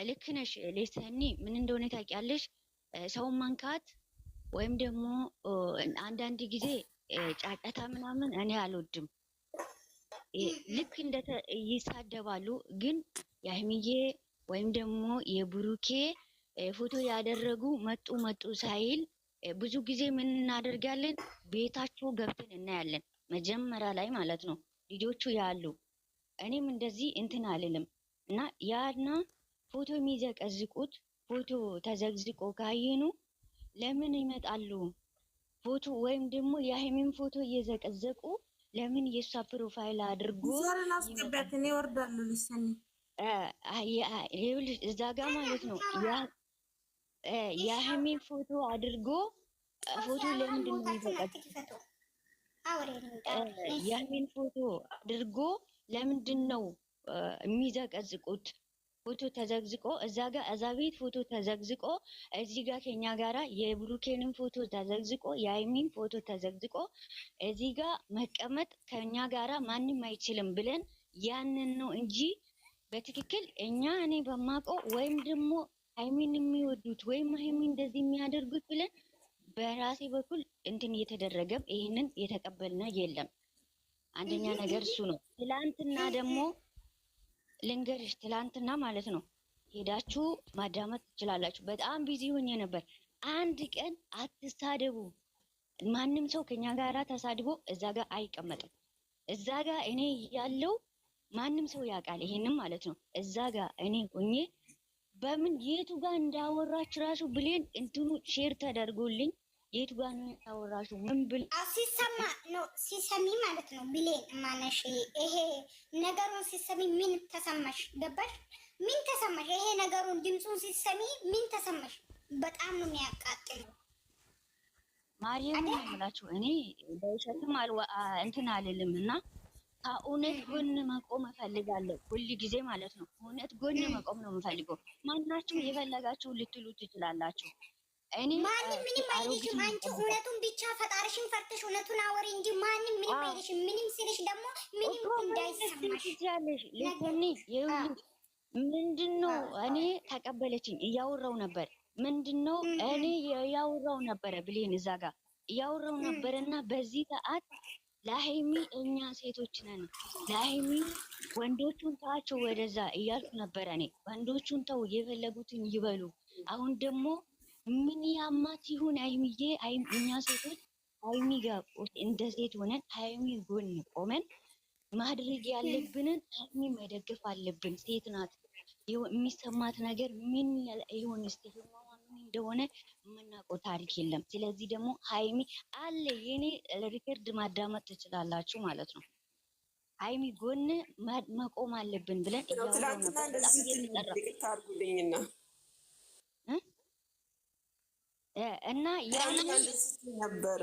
ልክ ነሽ ሌሰኒ ምን እንደሆነ ታውቂያለሽ? ሰውን መንካት ወይም ደግሞ አንዳንድ ጊዜ ጫጫታ ምናምን እኔ አልወድም። ልክ እንደ ይሳደባሉ፣ ግን የሀይሚዬ ወይም ደግሞ የብሩኬ ፎቶ ያደረጉ መጡ ሳይል ብዙ ጊዜ ምን እናደርጋለን? ቤታቸው ገብተን እናያለን። መጀመሪያ ላይ ማለት ነው ልጆቹ ያሉ እኔም እንደዚህ እንትን አልልም እና ያና ፎቶ የሚዘቀዝቁት ፎቶ ተዘግዝቆ ካየኑ ለምን ይመጣሉ? ፎቶ ወይም ደግሞ የሀይሚን ፎቶ እየዘቀዘቁ ለምን የሷ ፕሮፋይል አድርጎ ዞርን አስገባትን ይወርዳሉ። ልሰኒ እዛ ጋ ማለት ነው የሀይሚን ፎቶ አድርጎ ፎቶ ለምንድን ነው የሚዘቀዝቁት? የሀይሚን ፎቶ አድርጎ ለምንድን ነው የሚዘቀዝቁት? ፎቶ ተዘግዝቆ እዛ ቤት ፎቶ ተዘግዝቆ እዚህ ጋር ከኛ ጋራ የብሩኬንን ፎቶ ተዘግዝቆ የሀይሚን ፎቶ ተዘግዝቆ እዚህ ጋር መቀመጥ ከኛ ጋራ ማንም አይችልም ብለን ያንን ነው እንጂ በትክክል እኔ በማውቀው ወይም ደግሞ ሀይሚን የሚወዱት ወይም ሀይሚን እንደዚህ የሚያደርጉት ብለን በራሴ በኩል እንትን እየተደረገም ይህንን የተቀበልነ የለም። አንደኛ ነገር እሱ ነው። ትላንትና ደግሞ ልንገርሽ፣ ትላንትና ማለት ነው ሄዳችሁ ማዳመጥ ትችላላችሁ። በጣም ቢዚ ሆኜ ነበር። አንድ ቀን አትሳደቡ። ማንም ሰው ከኛ ጋራ ተሳድቦ እዛ ጋር አይቀመጥም። እዛ ጋር እኔ ያለው ማንም ሰው ያውቃል። ይሄንም ማለት ነው እዛ ጋር እኔ ሆኜ በምን የቱ ጋር እንዳወራች ራሱ ብሌን እንትኑ ሼር ተደርጎልኝ የቱ ጋር ነው ያወራሹ ምን ብል ሲሰማ ነው ሲሰሚ ማለት ነው። ብሌን ማነሽ ይሄ ነገሩን ሲሰሚ ምን ተሰማሽ? ገባሽ? ምን ተሰማሽ? ይሄ ነገሩን ድምፁን ሲሰሚ ምን ተሰማሽ? በጣም ነው የሚያቃጥለው። ማርያም ነው የምላችሁ። እኔ በውሸትም እንትን አልልም እና ከእውነት ጎን መቆም እፈልጋለሁ። ሁል ጊዜ ማለት ነው እውነት ጎን መቆም ነው የምፈልገው። ማናችሁ የፈለጋችሁ ልትሉ ትችላላችሁ። እኔ ማንም ምንም አይልሽም። አንቺ እውነቱን ብቻ ፈጣሪሽን ፈርተሽ እውነቱን አወሪ እንጂ ማንም ምንም አይልሽም። ምንም ሲልሽ ደግሞ ምንም እንዳይሰማሽ ያለሽ ለኔ ይኸውልሽ፣ ምንድነው እኔ ተቀበለችኝ። እያወራው ነበር። ምንድነው እኔ እያወራው ነበረ ብሌን እዛ ጋር እያወራው ነበርና በዚህ ሰዓት ለሀይሚ እኛ ሴቶች ነን፣ ለሀይሚ ወንዶቹን ተዋቸው ወደዛ እያልኩ ነበረ። እኔ ወንዶቹን ተው፣ የፈለጉትን ይበሉ። አሁን ደግሞ ምን ያማት ይሁን ሀይሚዬ፣ እኛ ሴቶች ሀይሚ ጋር እንደ ሴት ሆነን ሀይሚ ጎን ቆመን ማድረግ ያለብንን ሀይሚ መደገፍ አለብን። ሴት ናት። የሚሰማት ነገር ምን ይሁን እስቲ ምን እንደሆነ የምናውቀው ታሪክ የለም። ስለዚህ ደግሞ ሀይሚ አለ የኔ ሪከርድ ማዳመጥ ትችላላችሁ ማለት ነው። ሀይሚ ጎን መቆም አለብን ብለን እያወራን ነበር። እና ያንን ነበር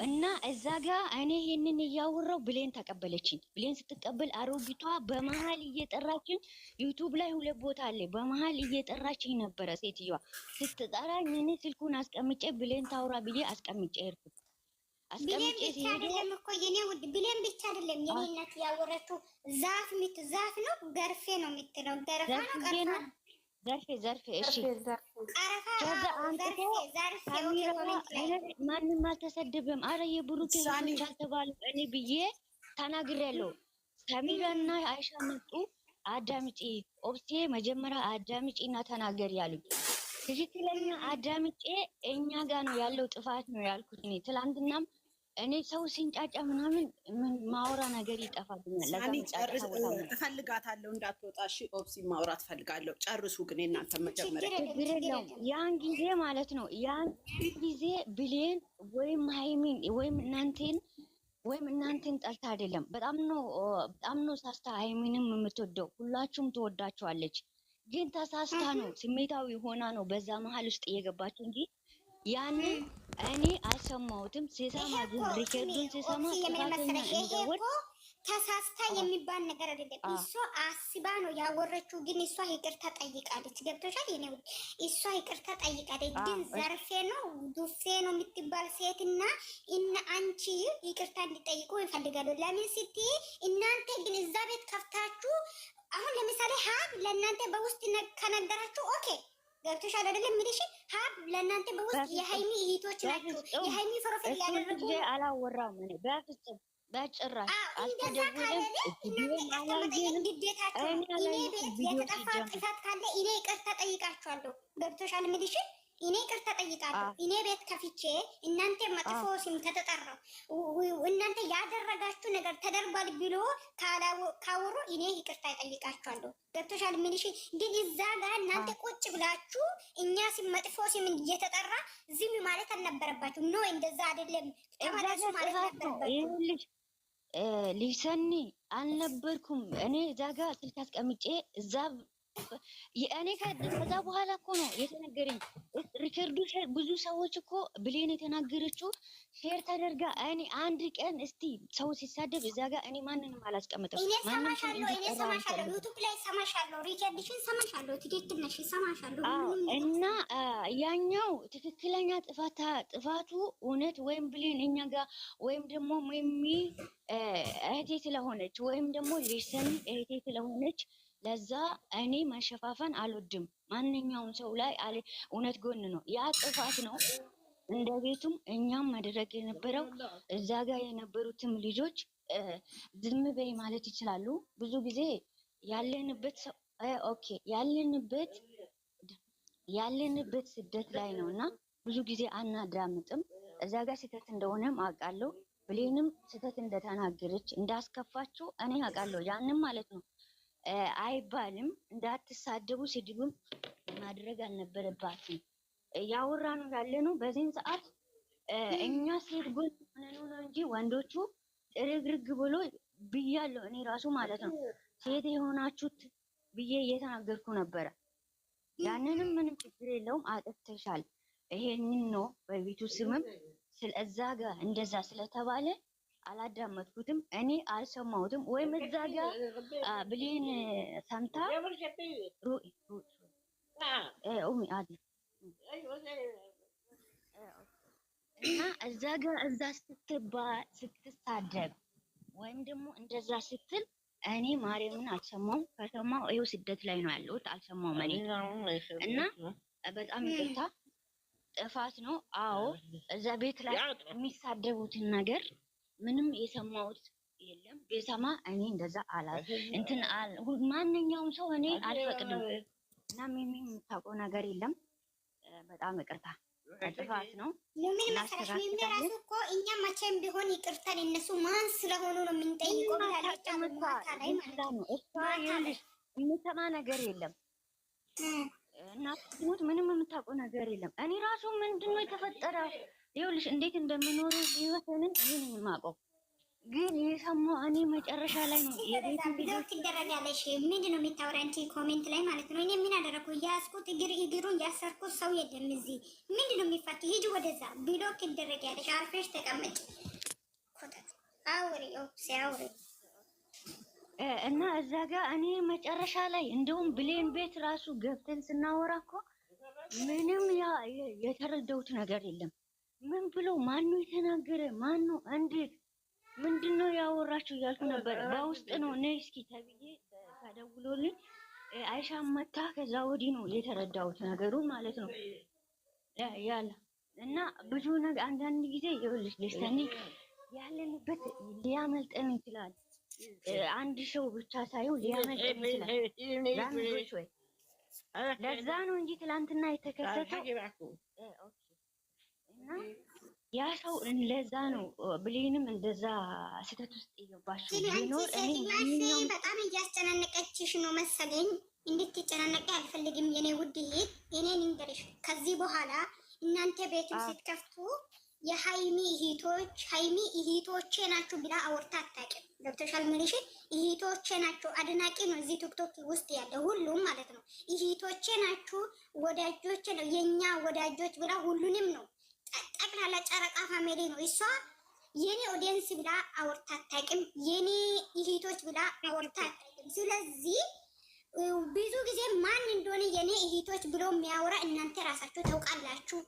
እና እዛ ጋር እኔ ይሄንን እያወራው ብሌን ተቀበለችኝ። ብሌን ስትቀበል አሮጊቷ በመሀል እየጠራችኝ ዩቱብ ላይ 2 ቦታ አለ። በመሀል እየጠራችኝ ነበረ ሴትዮዋ ስትጠራኝ። እኔ ስልኩን አስቀምጬ ብሌን ታውራ ብዬ አስቀምጬ ሄድኩ። ብሌን ብቻ አይደለም እኮ የኔ ውድ፣ ብሌን ብቻ አይደለም የኔ እናት ያወራችው። ዛፍ ነው ገርፌ ነው የምትለው። ገርፋ ነው ቀርፋ ዘርፌ እሺ። ከዛ አንተ ማንም አልተሰደበም። አረ የብሩክ ልጆች አልተባሉ እኔ ብዬ ተናግሬያለሁ። ሰሚራና አይሻ መጡ። አዳምጪ ኦብሴ መጀመሪያ አዳምጪ እና ተናገሪ ያሉኝ። ትክክለኛ አዳምጬ እኛ ጋር ነው ያለው ጥፋት ነው ያልኩት። እኔ ትላንትናም እኔ ሰው ሲንጫጫ ምናምን ማውራ ነገር ይጠፋብኛል። እፈልጋታለሁ እንዳትወጣ። እሺ ኦፕሲ ማውራት እፈልጋለሁ። ጨርሱ ግን እናንተ መጀመሪያ ያን ጊዜ ማለት ነው። ያን ጊዜ ብሌን ወይም ሃይሚን ወይም እናንተን ጠልታ አይደለም። በጣም ነው ሳስታ ሃይሚንም የምትወደው። ሁላችሁም ትወዳቸዋለች። ግን ተሳስታ ነው ስሜታዊ ሆና ነው በዛ መሀል ውስጥ እየገባችሁ እንጂ ያንን እኔ አልሰማሁትም። ሲሰማ ግን ሪከርዱን ሲሰማ ጥፋተኛ እንደወድ ተሳስታ የሚባል ነገር አይደለም። እሷ አስባ ነው ያወረችው። ግን እሷ ይቅርታ ጠይቃለች። ገብቶሻል? የኔ ውድ እሷ ይቅርታ ጠይቃለች። ግን ዘርፌ ነው ዱፌ ነው የምትባል ሴትና አንቺ ይቅርታ እንዲጠይቁ ይፈልጋሉ። ለምን ስትይ እናንተ ግን እዛ ቤት ከፍታችሁ አሁን ለምሳሌ ሀብ ለእናንተ በውስጥ ከነገራችሁ ኦኬ ገብቶሻል አይደለም? የሚልሽ ሀብ ለእናንተ በውስጥ የሀይሚ እህቶች ናቸው። የሀይሚ ፕሮፋይል ያደረጉ አላወራም እኔ በፍጹም በጭራሽ አልተደወለም። ግዴታቸው እኔ ቤት የተጠፋ ጥፋት ካለ እኔ ይቅርታ ጠይቃችኋለሁ። ገብቶሻል የሚልሽ እኔ ይቅርታ ጠይቃለሁ። እኔ ቤት ከፍቼ እናንተ መጥፎ ስም ከተጠራው እናንተ ያደረጋችሁ ነገር ተደርጓል ብሎ ካወሩ እኔ ይቅርታ ጠይቃችኋለሁ። ገብቶሻል የሚልሽ ግን እዛ ጋር እናንተ ቁጭ ብላችሁ እኛ ስም መጥፎ ስም እየተጠራ ዝም ማለት አልነበረባችሁ። ኖ እንደዛ አይደለም ተመለሱ ማለት ነበረባችሁ። ሊሰኒ አልነበርኩም እኔ እዛ ጋር ስልክ አስቀምጬ እዛ እኔ ከዛ በኋላ እኮ ነው የተነገረኝ። ሪከርዱ ብዙ ሰዎች እኮ ብሌን የተናገረችው ሼር ተደርጋ እኔ አንድ ቀን እስቲ ሰው ሲሳደብ እዛ ጋር እኔ ማንንም አላስቀምጥም። እኔ ሰማሻለሁ፣ ዩቱብ ላይ ሰማሻለሁ፣ ሪከርድሽን ሰማሻለሁ። ትክክል ነሽ፣ ሰማሻለሁ። እና ያኛው ትክክለኛ ጥፋቱ እውነት ወይም ብሌን እኛ ጋር ወይም ደግሞ ሚሚ እህቴ ስለሆነች ወይም ደግሞ ሊሰኒ እህቴ ስለሆነች ለዛ እኔ መሸፋፈን አልወድም። ማንኛውም ሰው ላይ እውነት ጎን ነው፣ ያ ጥፋት ነው። እንደ ቤቱም እኛም ማድረግ የነበረው እዛ ጋር የነበሩትም ልጆች ዝም በይ ማለት ይችላሉ። ብዙ ጊዜ ያለንበት ሰው ኦኬ ያለንበት ስደት ላይ ነው እና ብዙ ጊዜ አናዳምጥም። እዛ ጋር ስህተት እንደሆነም አውቃለሁ። ብሌንም ስህተት እንደተናገረች እንዳስከፋችሁ እኔ አውቃለሁ። ያንም ማለት ነው አይባልም። እንዳትሳደቡ ስድብም ማድረግ አልነበረባትም። ያወራ ነው ያለ ነው በዚህን ሰዓት እኛ ሴት ጎን ሆነን ነው እንጂ ወንዶቹ ጥርግርግ ብሎ ብያለሁ። እኔ ራሱ ማለት ነው ሴት የሆናችሁት ብዬ እየተናገርኩ ነበረ። ያንንም ምንም ችግር የለውም አጥፍተሻል፣ ይሄንን ነው በቤቱ ስምም ስለዛ ጋር እንደዛ ስለተባለ አላዳመጥኩትም፣ እኔ አልሰማሁትም። ወይም እዛ ጋር ብሌን ሰምታ እና እዛ ጋር እዛ ስትሳደብ ወይም ደግሞ እንደዛ ስትል እኔ ማርያምን አልሰማሁም። ከሰማሁ ይኸው ስደት ላይ ነው ያለሁት፣ አልሰማሁም እኔ እና በጣም ይቅርታ፣ ጥፋት ነው። አዎ እዛ ቤት ላይ የሚሳደቡትን ነገር ምንም የሰማሁት የለም። ቤተሰማ እኔ እንደዛ ማንኛውም ሰው እኔ አልፈቅድም እና ሚሚ የምታውቀው ነገር የለም። በጣም ይቅርታ፣ ጥፋት ነው። ምን መሰለሽ ሚሚ ራሱ እኮ እኛ መቼም ቢሆን ይቅርታን እነሱ ማን ስለሆኑ ነው የምንጠይቀው ብላለች። ማታ ላይ ማለት ነው የምሰማ ነገር የለም እና ምንም የምታውቀው ነገር የለም። እኔ ራሱ ምንድነው የተፈጠረው ይኸውልሽ እንዴት እንደምኖር ህይወትን እኔ ነኝ የማውቀው። ግን የሰማሁ እኔ መጨረሻ ላይ ነው የቤት ቪዲዮ ትደረጋለሽ። ምንድን ነው የምታወራ አንቺ ኮሜንት ላይ ማለት ነው። እኔ ምን አደረኩ? ያስኩት እግሩን ያሰርኩት ሰው የለም እዚህ። ምንድን ነው የሚፋቱ? ሂጂ ወደዛ። ብሎክ ትደረጋለሽ። አርፈሽ ተቀመጭ። አውሪ ሲያውሪ እና እዛ ጋር እኔ መጨረሻ ላይ እንደውም ብሌን ቤት ራሱ ገብተን ስናወራ እኮ ምንም የተረዳሁት ነገር የለም። ምን ብሎ ማነው የተናገረ? ማነው እንዴት ምንድነው ያወራችሁ እያልኩ ነበር። በውስጥ ነው ነይ እስኪ ተብዬ ተደውሎልኝ አይሻ መታ ከዛ ወዲህ ነው የተረዳሁት ነገሩን ማለት ነው ያለ እና ብዙ ነገር አንዳንድ ጊዜ ይኸውልሽ ልጅተኒ ያለንበት ሊያመልጠን ይችላል። አንድ ሰው ብቻ ሳይሆን ሊያመልጠን ይችላል። ዛንጆች ወይ ለዛ ነው እንጂ ትላንትና የተከሰተው እና ያ ሰው ለዛ ነው ብሌንም እንደዛ ስህተት ውስጥ የገባችው ቢኖር እኔ በጣም እያስጨናነቀችሽ ነው መሰለኝ። እንድትጨናነቂ አልፈልግም የኔ ውድ እህት። የኔ ንገርሽ ከዚህ በኋላ እናንተ ቤትም ስትከፍቱ የሀይሚ እህቶቼ ናችሁ ብላ አውርታ አታውቅም። ገብቶሻል? ምልሽ እህቶቼ ናችሁ። አድናቂ ነው እዚህ ቲክቶክ ውስጥ ያለ ሁሉም ማለት ነው። እህቶቼ ናችሁ፣ ወዳጆቼ ነው የኛ ወዳጆች ብላ ሁሉንም ነው ጠቅላላ ጨረቃ ፋሚሊ ነው። እሷ የኔ ኦዲየንስ ብላ አውርታ አታውቅም። የኔ እህቶች ብላ አውርታ አታውቅም። ስለዚህ ብዙ ጊዜ ማን እንደሆነ የኔ እህቶች ብሎ የሚያወራ እናንተ ራሳችሁ ታውቃላችሁ።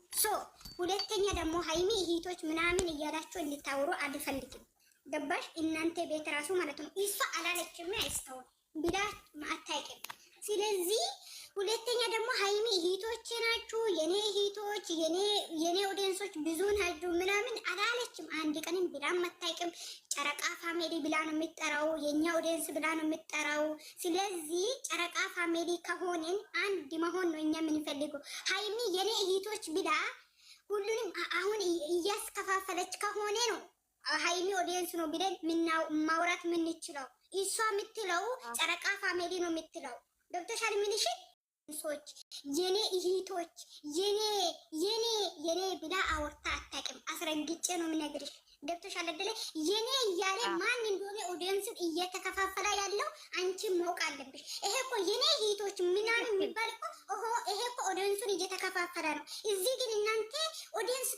ሁለተኛ ደግሞ ሀይሚ እህቶች ምናምን እያላችሁ እንድታወሩ አልፈልግም። ገባሽ? እናንተ ቤት ራሱ ማለት ነው። እሷ አላለችም አይስተውም። ብላ አታውቅም። ስለዚህ ሁለተኛ ደግሞ ሀይሚ እህቶቼ ናችሁ የኔ እህቶች የኔ ኦዲየንሶች ብዙ ናችሁ ምናምን አላለችም። አንድ ቀንም ብላም አታውቅም። ጨረቃ ፋሚሊ ብላ ነው የምትጠራው፣ የኛ ኦዲየንስ ብላ ነው የምትጠራው። ስለዚህ ጨረቃ ፋሚሊ ከሆንን አንድ መሆን ነው እኛ የምንፈልገው። ሀይሚ የኔ እህቶች ብላ ሁሉንም አሁን እያስከፋፈለች ከሆነ ነው ሀይሚ ኦዲየንስ ነው ብለን ማውራት የምንችለው። እሷ የምትለው ጨረቃ ፋሚሊ ነው የምትለው። ገብቶሻል? ምንሽ ሰዎች የኔ እህቶች የኔ ብላ አወርታ አታውቅም። አስረግጬ ነው የምነግርሽ። ገብቶሻል አይደለ? የኔ እያለ ማን እንደሆነ ኦዲየንስን እየተከፋፈለ ያለው አንቺ ማወቅ አለብሽ። ይሄ እኮ የኔ እህቶች ምናምን የሚባል እኮ ይሄ እኮ ኦዲየንሱን እየተከፋፈለ ነው። እዚህ ግን እናንተ ኦዲየንስ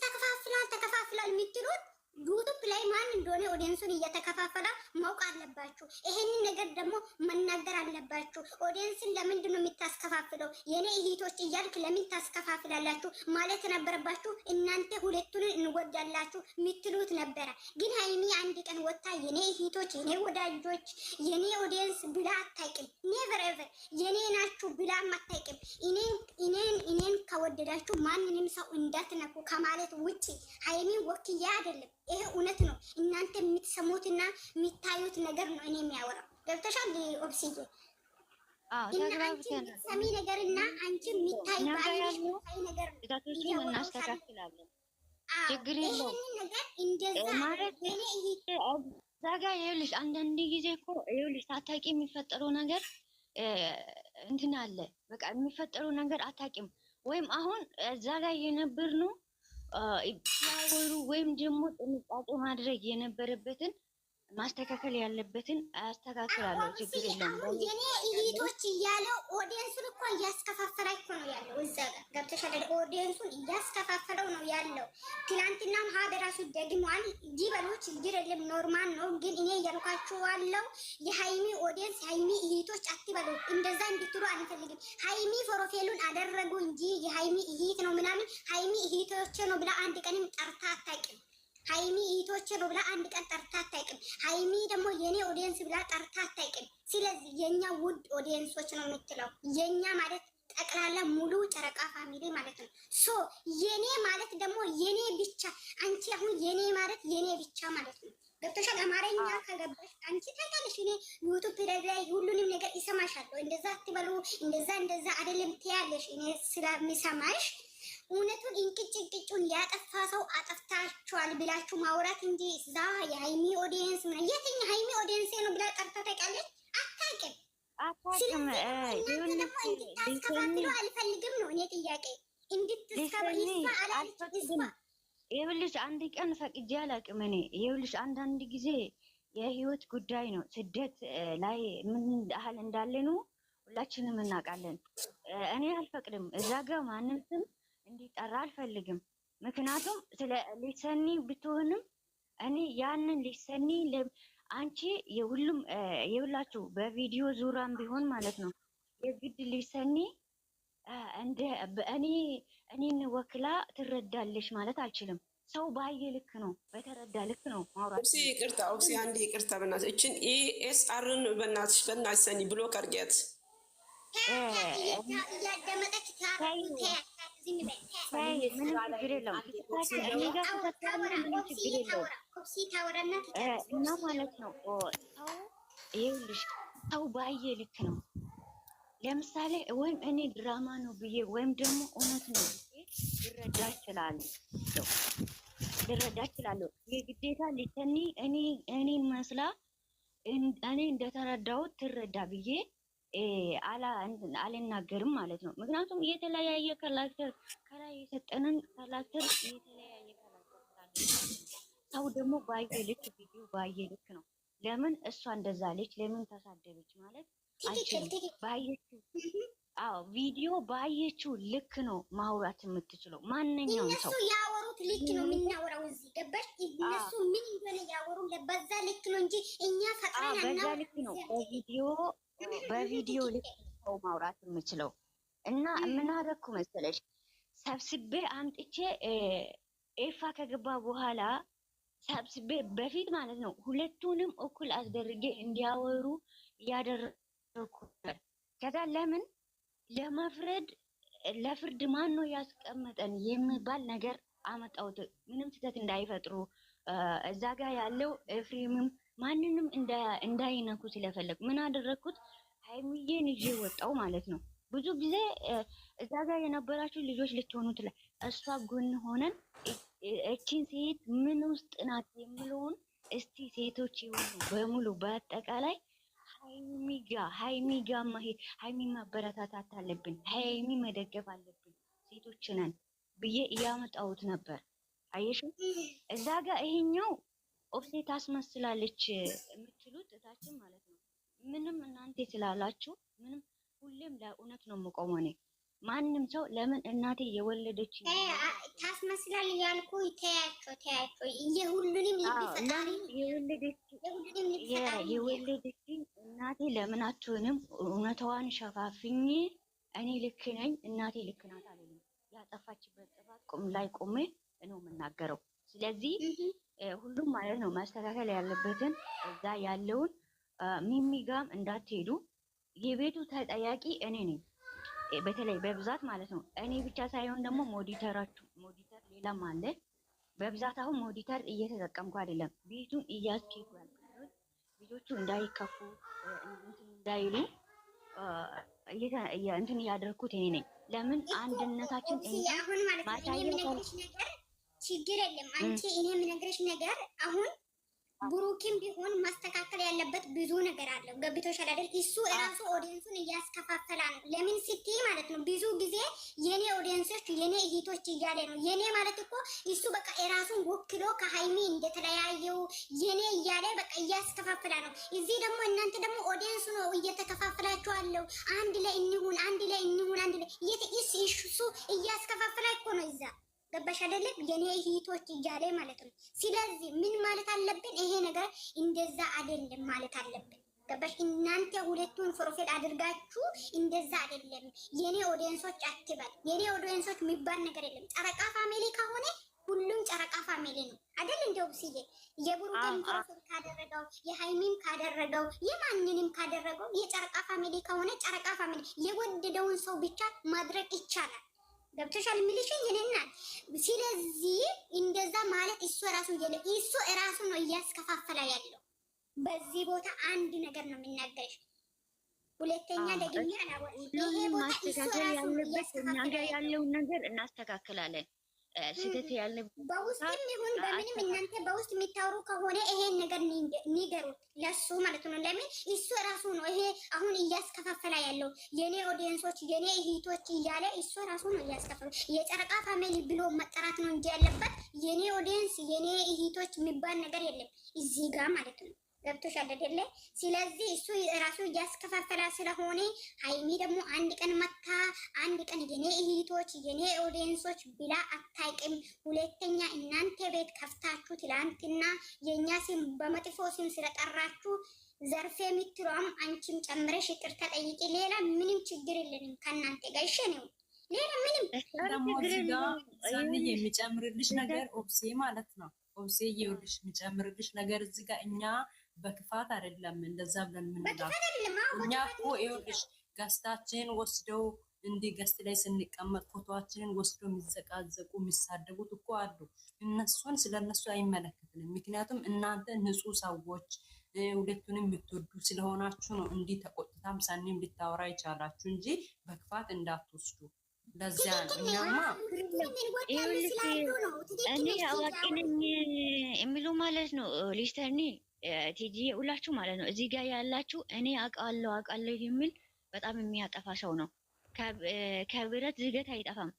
ተከፋፍላል የምትሉት ዩቱብ ላይ ማን እንደሆነ ኦዲየንሱን እየተከፋፈለ ማወቅ አለባችሁ። ይሄንን ነገር ደግሞ መናገር አለባችሁ። ኦዲየንስን ለምንድን ነው የምታስከፋፍለው? የኔ እህቶች እያልክ ለምን ታስከፋፍላላችሁ ማለት ነበረባችሁ። እናንተ ሁለቱን እንወዳላችሁ የምትሉት ነበረ። ግን ሀይሚ አንድ ቀን ወጣ የኔ እህቶች፣ የኔ ወዳጆች፣ የኔ ኦዲየንስ ብላ አታውቅም። ኔቨር ኤቨር የኔ ናችሁ ብላም አታውቅም። እኔን ከወደዳችሁ ማንንም ሰው እንዳትነኩ ከማለት ውጪ ሀይሚን ወክያ አይደለም። ይሄ እውነት ነው። እናንተ የምትሰሙትና የሚታዩት ነገር ነው እኔ የሚያወራው። ገብቶሻል? ኦብሲዬ እና አንቺ የምትሰሚ ነገርና አንቺ የሚታይ ባይሽ ነገር ነው። እናስተካክላለን። ችግር የለውም። ነገር እንደዛ ማለት እዛ ጋ ይኸውልሽ፣ አንዳንድ ጊዜ እኮ ይኸውልሽ ታታቂ የሚፈጠረው ነገር እንትን አለ። በቃ የሚፈጠረው ነገር አታውቂም። ወይም አሁን እዛ ላይ የነበር ነው ሲያወሩ ወይም ደግሞ ጥንቃቄ ማድረግ የነበረበትን ማስተካከል ያለበትን አያስተካክላለሁ። ችግር የለም። የኔ እህቶች እያለው ኦዲየንሱን እኮ እያስከፋፈለ እኮ ነው ያለው። እዛ ጋር ገብተሻል? ኦዲየንሱን እያስከፋፈለው ነው ያለው። ትናንትና ማህበራሱ ደግሟል። ይበሉ፣ ችግር የለም፣ ኖርማል ነው። ግን እኔ እያልኳችኋለሁ የሀይሚ ኦዲየንስ የሀይሚ እህቶች አትበሉ። እንደዛ እንድትሉ አንፈልግም። ሀይሚ ፕሮፌሉን አደረጉ እንጂ የሀይሚ እህት ነው ምናምን ሀይሚ እህቶች ነው ብላ አንድ ቀንም ጠርታ አታውቅም። ሀይሚ እህቶቼ ነው ብላ አንድ ቀን ጠርታ አታውቅም። ሀይሚ ደግሞ የኔ ኦዲየንስ ብላ ጠርታ አታውቅም። ስለዚህ የኛ ውድ ኦዲየንሶች ነው የምትለው። የኛ ማለት ጠቅላላ ሙሉ ጨረቃ ፋሚሊ ማለት ነው። ሶ የኔ ማለት ደግሞ የኔ ብቻ። አንቺ አሁን የኔ ማለት የኔ ብቻ ማለት ነው። ገብቶሻል? አማርኛ ከገባሽ አንቺ ታውቂያለሽ። እኔ ዩቱብ ላይ ሁሉንም ነገር ይሰማሻለሁ። እንደዛ አትበሉ፣ እንደዛ አይደለም ትያለሽ። እኔ ስለሚሰማሽ እውነቱን እንቅጭቅጩን ያጠፋ ሰው አጠፍታችኋል ብላችሁ ማውራት እንጂ እዛ የሀይሚ ኦዲየንስ ምን የትኛ ሀይሚ ኦዲየንስ ነው ብላ ጠርታ ታውቃለች? አታውቅም። እንድታስከፋፍሉ አልፈልግም ነው እኔ ጥያቄ። ይኸውልሽ አንድ ቀን ፈቅጄ አላውቅም እኔ። ይኸውልሽ አንዳንድ ጊዜ የህይወት ጉዳይ ነው። ስደት ላይ ምን ያህል እንዳለን ሁላችንም እናውቃለን። እኔ አልፈቅድም። እዛ ጋር ማንም ስም እንዲጠራ አልፈልግም። ምክንያቱም ስለ ሊሰኒ ብትሆንም እኔ ያንን ሊሰኒ አንቺ የሁሉም የሁላችሁ በቪዲዮ ዙራም ቢሆን ማለት ነው የግድ ሊሰኒ እንደ እኔን ወክላ ትረዳለሽ ማለት አልችልም። ሰው ባየ ልክ ነው፣ በተረዳ ልክ ነው ማውራት። ኦብሲ ይቅርታ፣ ኦብሲ አንዴ ይቅርታ በእናትሽ። እችን ኤስአርን በእናትሽ ሰኒ ብሎ ቀርጌት እያዳመጠች ምንም ችግር የለውም እና ማለት ነው። ሰው ይኸውልሽ ሰው ባየ ልክ ነው። ለምሳሌ ወይም እኔ ድራማ ነው ብዬ ወይም ደግሞ እውነት ነው ብዬ ልረዳ እችላለሁ። የግዴታ ሊሰኒ እኔን መስላ እኔ እንደተረዳሁት ትረዳ ብዬ አልናገርም ማለት ነው። ምክንያቱም የተለያየ ካራክተር ከላይ የሰጠንን ካራክተር የተለያየ ካራክተር ስላለ ሰው ደግሞ ባየ ልክ ቪዲዮ ባየ ልክ ነው። ለምን እሷ እንደዛ አለች፣ ለምን ተሳደበች ማለት አንቺ ባየችው ቪዲዮ ባየችው ልክ ነው ማውራት የምትችለው ማንኛውም ሰው። እነሱ ያወሩት ልክ ነው የምናወራው እዚህ ገባሽ? እነሱ ምን እንደሆነ ያወሩ በዛ ልክ ነው እንጂ እኛ ፈጥረን በዛ ልክ ነው በቪዲዮ ልክ ሰው ማውራት የምችለው። እና ምን አደረኩ መሰለሽ ሰብስቤ አምጥቼ ኤፋ ከገባ በኋላ ሰብስቤ በፊት ማለት ነው ሁለቱንም እኩል አስደርጌ እንዲያወሩ እያደረኩ ከዛ ለምን ለመፍረድ ለፍርድ ማን ነው ያስቀመጠን የሚባል ነገር አመጣሁት። ምንም ስህተት እንዳይፈጥሩ እዛ ጋር ያለው ኤፍሬምም ማንንም እንዳይነኩ ስለፈለጉ ምን አደረግኩት? ሀይሚዬን ይዤ ወጣው ማለት ነው። ብዙ ጊዜ እዛ ጋር የነበራችሁ ልጆች ልትሆኑ እሷ ጎን ሆነን እቺን ሴት ምን ውስጥ ናት የምለውን እስቲ ሴቶች ይሆኑ በሙሉ በአጠቃላይ ሀይሚ ጋ መሄድ ሀይሚ ማበረታታት አለብን፣ ሀይሚ መደገፍ አለብን ሴቶች ነን ብዬ እያመጣሁት ነበር። አየሽው እዛ ጋር ይሄኛው ኦፍሴ ታስመስላለች የምትሉት እታችን ማለት ነው። ምንም እናንተ ስላላችሁ ምንም ሁሌም ለእውነት ነው የምቆመው እኔ። ማንም ሰው ለምን እናቴ የወለደች ታስመስላል ያልኩ ተያቸው የሁሉንም ይፈጣሪ የወለደች እናቴ ለምን አትሆንም? እውነታዋን ሸፋፍኝ እኔ ልክ ነኝ እናቴ ልክ ናት አለኝ። ያጠፋችበት ጥፋት ላይ ቆሜ ነው የምናገረው። ስለዚህ ሁሉም ማለት ነው ማስተካከል ያለበትን እዛ ያለውን ሚሚጋም እንዳትሄዱ። የቤቱ ተጠያቂ እኔ ነኝ፣ በተለይ በብዛት ማለት ነው። እኔ ብቻ ሳይሆን ደግሞ ሞዲተር ሌላም አለ። በብዛት አሁን ሞዲተር እየተጠቀምኩ አይደለም፣ ቤቱን እያስኬዱ ያሉት ልጆቹ እንዳይከፉ እንዳይሉ እንትን እያደረኩት እኔ ነኝ። ለምን አንድነታችን አሁን ማለት ነው እኔ የምነግርሽ ነገር ችግር የለም። አንቺ እኔ የምነግርሽ ነገር አሁን ብሩክም ቢሆን ማስተካከል ያለበት ብዙ ነገር አለው። ገብቶሻል አይደል? እሱ እራሱ ኦዲየንሱን እያስከፋፈላ ነው። ለምን ስትይ ማለት ነው ብዙ ጊዜ የኔ ኦዲየንሶች የኔ እህቶች እያለ ነው። የኔ ማለት እኮ እሱ በቃ እራሱን ወክሎ ከሀይሚ እንደተለያየው የኔ እያለ በቃ እያስከፋፈላ ነው። እዚህ ደግሞ እናንተ ደግሞ ኦዲየንሱ ነው እየተከፋፈላችሁ አለው። አንድ ላይ እንሁን፣ አንድ ላይ እንሁን፣ አንድ ላይ እሱ እያስከፋፈላ እኮ ነው እዛ ገባሽ አይደለም? የኔ እህቶች እያለ ማለት ነው። ስለዚህ ምን ማለት አለብን? ይሄ ነገር እንደዛ አይደለም ማለት አለብን። ገባሽ? እናንተ ሁለቱን ፕሮፌል አድርጋችሁ እንደዛ አይደለም የኔ ኦዲየንሶች አትበል። የኔ ኦዲየንሶች የሚባል ነገር የለም። ጨረቃ ፋሚሊ ከሆነ ሁሉም ጨረቃ ፋሚሊ ነው አይደል? እንደው ሲዬ የብሩክን ፕሮፌል ካደረገው የሃይሚን ካደረገው የማንንም ካደረገው የጨረቃ ፋሚሊ ከሆነ ጨረቃ ፋሚሊ የወደደውን ሰው ብቻ ማድረግ ይቻላል። ገብቶሻል የሚልሽኝ ይሄናል። ስለዚህ እንደዛ ማለት እሱ ራሱ ነው እያስከፋፈለ ያለው። በዚህ ቦታ አንድ ነገር ነው የሚናገርሽ። ሁለተኛ ደግሜ አላወራም። ይሄ ቦታ እሱ ራሱ እያስከፋፈለ ያለውን ነገር እናስተካክላለን። ስህተት ያለበት በውስጥም ይሁን በምንም እናንተ በውስጥ የሚታወሩ ከሆነ ይሄን ነገር ንገሩት ለሱ ማለት ነው። ለምን እሱ ራሱ ነው ይሄ አሁን እያስከፋፈላ ያለው የኔ ኦዲየንሶች የኔ እህቶች እያለ እሱ ራሱ ነው እያስከፋፈለ። የጨረቃ ፋሚሊ ብሎ መጠራት ነው እንጂ ያለበት የኔ ኦዲየንስ የኔ እህቶች የሚባል ነገር የለም እዚህ ጋር ማለት ነው። ገብቶሻል አይደለ? ስለዚህ እሱ ራሱ እያስከፋፈላ ስለሆነ ሃይሚ ደግሞ አንድ ቀን መታ አንድ ቀን የኔ እህቶች የኔ ኦዲየንሶች ብላ አታይቅም። ሁለተኛ እናንተ ቤት ከፍታችሁ ትላንትና የኛ ስም በመጥፎ ስም ስለጠራችሁ ዘርፌ የምትሏም አንቺም ጨምረሽ ይቅርታ ጠይቂ። ሌላ ምንም ችግር የለንም ከእናንተ ጋር እሺ ነው። ሌላ ምንም ደግሞ የሚጨምርልሽ ነገር ኦብሴ ማለት ነው። ኦብሴ ይኸውልሽ የሚጨምርልሽ ነገር እዚህ ጋር እኛ በክፋት አይደለም እንደዛ ብለን የምንላው። እኛ እኮ ይኸውልሽ ገስታችንን ወስደው እንዲህ ገስት ላይ ስንቀመጥ ፎቶአችንን ወስደው የሚዘቃዘቁ የሚሳደቡት እኮ አሉ። እነሱን ስለነሱ አይመለከትንም። ምክንያቱም እናንተ ንጹህ ሰዎች ሁለቱንም የምትወዱ ስለሆናችሁ ነው እንዲህ ተቆጥታም ሳኔም ልታወራ ይቻላችሁ እንጂ በክፋት እንዳትወስዱ። ለዚያ ነው እኛማ እኔ አዋቂ ነኝ የሚሉ ማለት ነው። ሊስተርኒ ቲጂ ሁላችሁ ማለት ነው እዚህ ጋር ያላችሁ እኔ አውቃለሁ የሚል በጣም የሚያጠፋ ሰው ነው። ከብረት ዝገት አይጠፋም።